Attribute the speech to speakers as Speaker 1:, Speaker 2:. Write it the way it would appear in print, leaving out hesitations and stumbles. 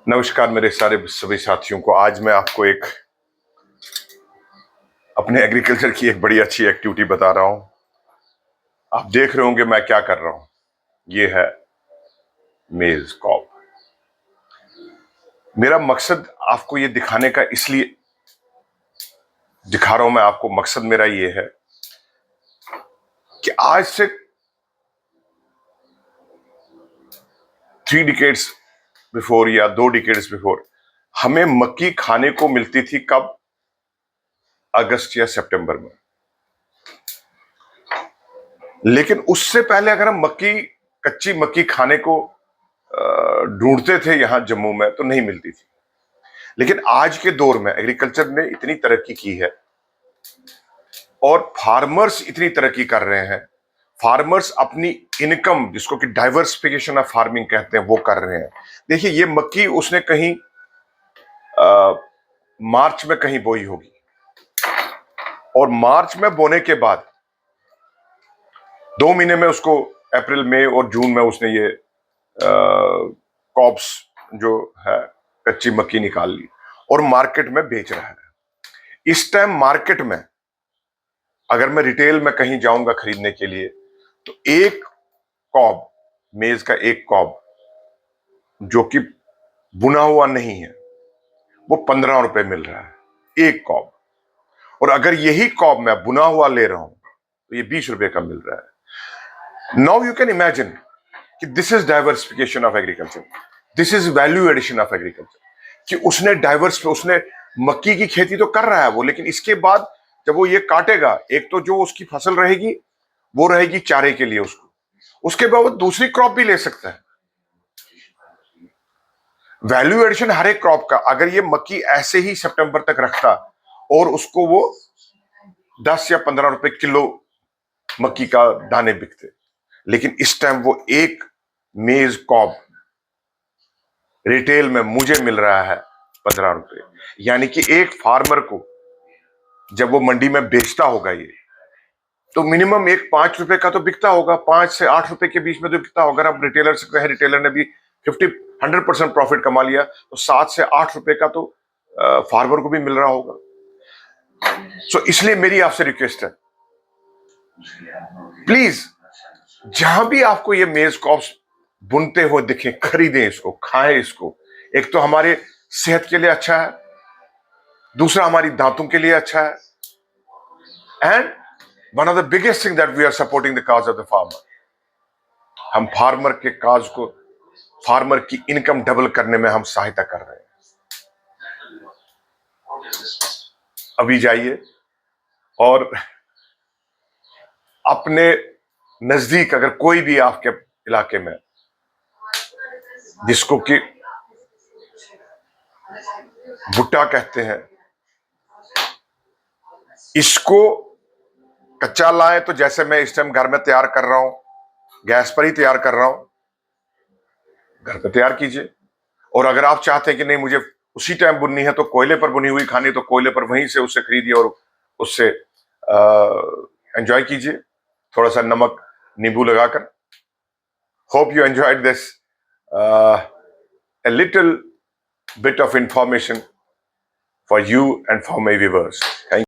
Speaker 1: नमस्कार मेरे सारे सभी साथियों को। आज मैं आपको एक अपने एग्रीकल्चर की एक बड़ी अच्छी एक्टिविटी बता रहा हूं। आप देख रहे होंगे मैं क्या कर रहा हूं। ये है मेज कॉप। मेरा मकसद आपको ये दिखाने का इसलिए दिखा रहा हूं। मैं आपको मकसद मेरा ये है कि आज से 3 डिकेड्स बिफोर या 2 डिकेड्स बिफोर हमें मक्की खाने को मिलती थी कब? अगस्त या सितंबर में। लेकिन उससे पहले अगर हम कच्ची मक्की खाने को ढूंढते थे यहां जम्मू में तो नहीं मिलती थी। लेकिन आज के दौर में एग्रीकल्चर ने इतनी तरक्की की है और फार्मर्स इतनी तरक्की कर रहे हैं। फार्मर्स अपनी इनकम, जिसको कि डाइवर्सिफिकेशन ऑफ फार्मिंग कहते हैं, वो कर रहे हैं। देखिए, ये मक्की उसने कहीं मार्च में कहीं बोई होगी और मार्च में बोने के बाद 2 महीने में उसको अप्रैल मई और जून में उसने ये कॉब्स जो है कच्ची मक्की निकाल ली और मार्केट में बेच रहा है। इस टाइम मार्केट में अगर मैं रिटेल में कहीं जाऊंगा खरीदने के लिए तो एक कॉब, मेज का एक कॉब जो कि बुना हुआ नहीं है, वो 15 रुपए मिल रहा है एक कॉब। और अगर यही कॉब मैं बुना हुआ ले रहा हूं तो ये 20 रुपए का मिल रहा है। नाउ यू कैन इमेजिन कि this is diversification of agriculture, this is value addition of agriculture. कि उसने मक्की की खेती तो कर रहा है वो, लेकिन इसके बाद जब वो ये काटेगा, एक तो जो उसकी फसल रहेगी वो रहेगी चारे के लिए उसको, उसके बाद वो दूसरी क्रॉप भी ले सकता है। वैल्यू एडिशन हर एक क्रॉप का। अगर ये मक्की ऐसे ही सितंबर तक रखता और उसको वो 10 या 15 रुपए किलो मक्की का दाने बिकते, लेकिन इस टाइम वो एक मेज कॉब रिटेल में मुझे मिल रहा है 15 रुपए। यानी कि एक फार्मर को जब वो मंडी में बेचता होगा ये, तो मिनिमम एक 5 रुपए का तो बिकता होगा, 5 से 8 रुपए के बीच में तो बिकता होगा। अगर आप रिटेलर से कहें, रिटेलर ने भी 100% प्रॉफिट कमा लिया तो 7 से 8 रुपए का तो फार्मर को भी मिल रहा होगा। सो इसलिए मेरी आपसे रिक्वेस्ट है, प्लीज जहां भी आपको ये मेज कॉप्स बुनते हुए दिखे, खरीदें इसको, खाएं इसको। एक तो हमारे सेहत के लिए अच्छा है, दूसरा हमारी दांतों के लिए अच्छा है, and one of the biggest thing that we are supporting the cause of the farmer. हम फार्मर के काज को, फार्मर की इनकम डबल करने में हम सहायता कर रहे हैं। अभी जाइए और अपने नजदीक अगर कोई भी आपके इलाके में, जिसको कि भुट्टा कहते हैं, इसको कच्चा लाएं, तो जैसे मैं इस टाइम घर में तैयार कर रहा हूं, गैस पर ही तैयार कर रहा हूं, घर पर तैयार कीजिए। और अगर आप चाहते हैं कि नहीं मुझे उसी टाइम बुननी है तो कोयले पर बुनी हुई खानी, तो कोयले पर वहीं से उससे खरीदिए और उससे एंजॉय कीजिए, थोड़ा सा नमक नींबू लगाकर। Hope you enjoyed this a little bit of information for you and for my viewers. Thank you.